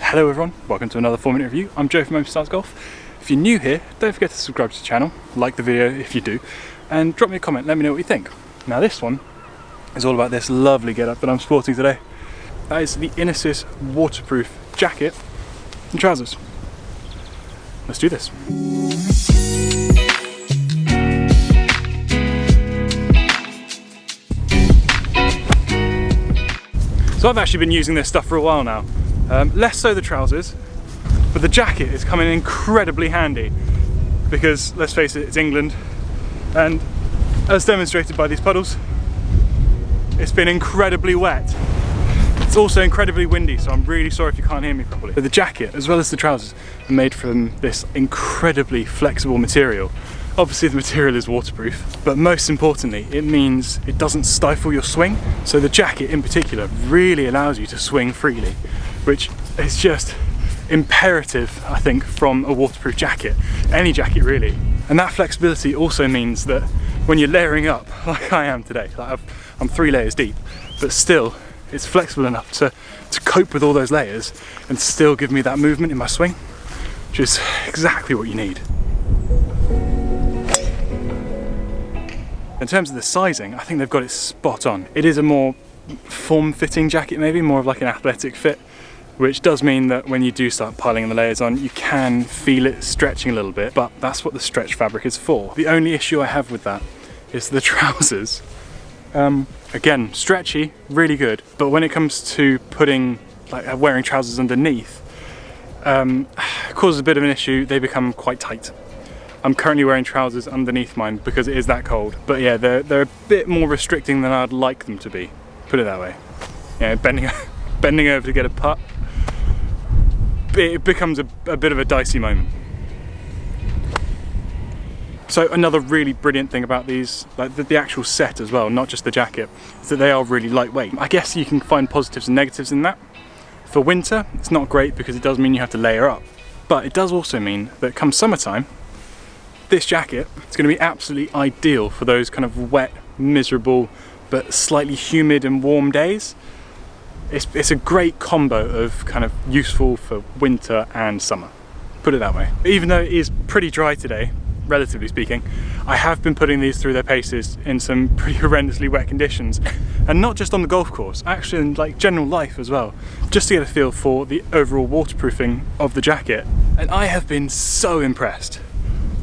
Hello everyone, welcome to another 4-minute review. I'm Joe from Stars Golf. If you're new here, don't forget to subscribe to the channel, like the video if you do, and drop me a comment, let me know what you think. Now this one is all about this lovely getup that I'm sporting today. That is the Inesis waterproof jacket and trousers. Let's do this. So I've actually been using this stuff for a while now. Less so the trousers, but the jacket is coming incredibly handy because, let's face it, it's England, and as demonstrated by these puddles, it's been incredibly wet. It's also incredibly windy, so I'm really sorry if you can't hear me properly. But the jacket, as well as the trousers, are made from this incredibly flexible material. Obviously the material is waterproof, but most importantly, it means it doesn't stifle your swing. So the jacket in particular really allows you to swing freely, which is just imperative, I think, from a waterproof jacket, any jacket really. And that flexibility also means that when you're layering up, like I am today, like I'm 3 layers deep, but still it's flexible enough to cope with all those layers and still give me that movement in my swing, which is exactly what you need. In terms of the sizing, I think they've got it spot on. It is a more form-fitting jacket, maybe more of like an athletic fit, which does mean that when you do start piling the layers on, you can feel it stretching a little bit, but that's what the stretch fabric is for. The only issue I have with that is the trousers. Again, stretchy, really good, but when it comes to putting, like wearing trousers underneath, it causes a bit of an issue. They become quite tight. I'm currently wearing trousers underneath mine because it is that cold. But yeah, they're a bit more restricting than I'd like them to be, put it that way. Yeah, bending over to get a putt, it becomes a bit of a dicey moment. So another really brilliant thing about these, like the actual set as well, not just the jacket, is that they are really lightweight. I guess you can find positives and negatives in that. For winter, it's not great because it does mean you have to layer up. But it does also mean that come summertime, this jacket is going to be absolutely ideal for those kind of wet, miserable, but slightly humid and warm days. It's a great combo of kind of useful for winter and summer, put it that way. Even though it is pretty dry today, relatively speaking, I have been putting these through their paces in some pretty horrendously wet conditions, and not just on the golf course, actually in like general life as well, just to get a feel for the overall waterproofing of the jacket. And I have been so impressed.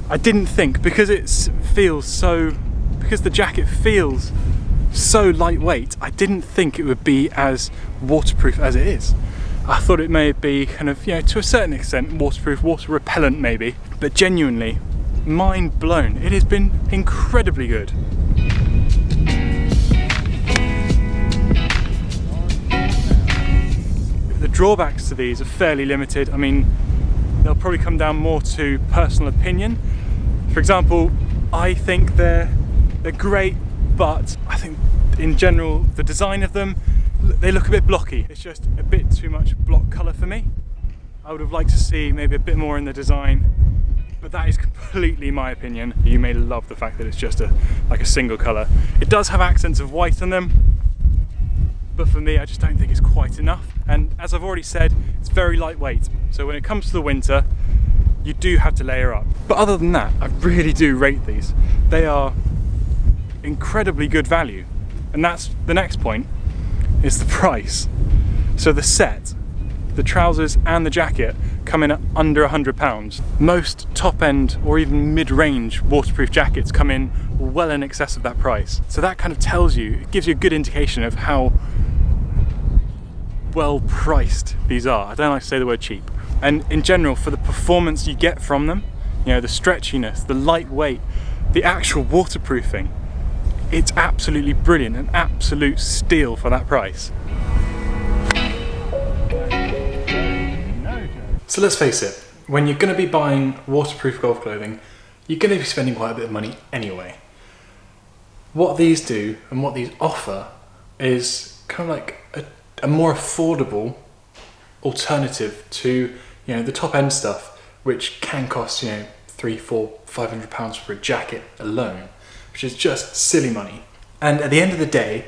I didn't think, because the jacket feels so lightweight, I didn't think it would be as waterproof as it is. I thought it may be kind of, you know, to a certain extent waterproof, water repellent maybe, but genuinely mind blown. It has been incredibly good. The drawbacks to these are fairly limited. I mean, they'll probably come down more to personal opinion. For example, I think they're great, but I think in general the design of them, they look a bit blocky. It's just a bit too much block colour for me. I would have liked to see maybe a bit more in the design, but that is completely my opinion. You may love the fact that it's just like a single colour. It does have accents of white on them, but for me I just don't think it's quite enough. And as I've already said, it's very lightweight, so when it comes to the winter, you do have to layer up. But other than that, I really do rate these. They are incredibly good value. And that's the next point, is the price. So the set, the trousers and the jacket come in at under £100. Most top-end or even mid-range waterproof jackets come in well in excess of that price. So that kind of tells you, it gives you a good indication of how well priced these are. I don't like to say the word cheap. And in general, for the performance you get from them, you know, the stretchiness, the lightweight, the actual waterproofing, it's absolutely brilliant, an absolute steal for that price. So let's face it, when you're going to be buying waterproof golf clothing, you're going to be spending quite a bit of money anyway. What these do and what these offer is kind of like a more affordable alternative to, you know, the top end stuff, which can cost, you know, £300, £400, £500 for a jacket alone, which is just silly money. And at the end of the day,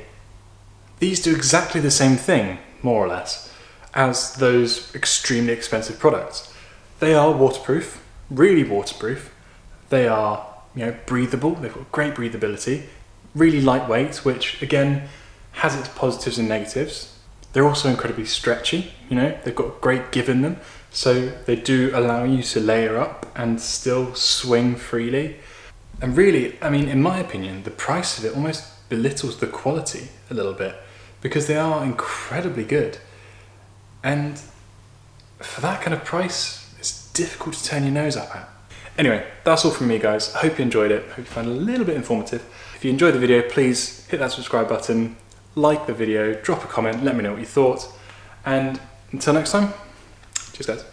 these do exactly the same thing, more or less, as those extremely expensive products. They are waterproof, really waterproof. They are, breathable. They've got great breathability, really lightweight, which again has its positives and negatives. They're also incredibly stretchy. They've got great give in them, so they do allow you to layer up and still swing freely. And really, in my opinion, the price of it almost belittles the quality a little bit, because they are incredibly good. And for that kind of price, it's difficult to turn your nose up at. Anyway, that's all from me, guys. I hope you enjoyed it. I hope you found it a little bit informative. If you enjoyed the video, please hit that subscribe button, like the video, drop a comment, let me know what you thought. And until next time, cheers guys.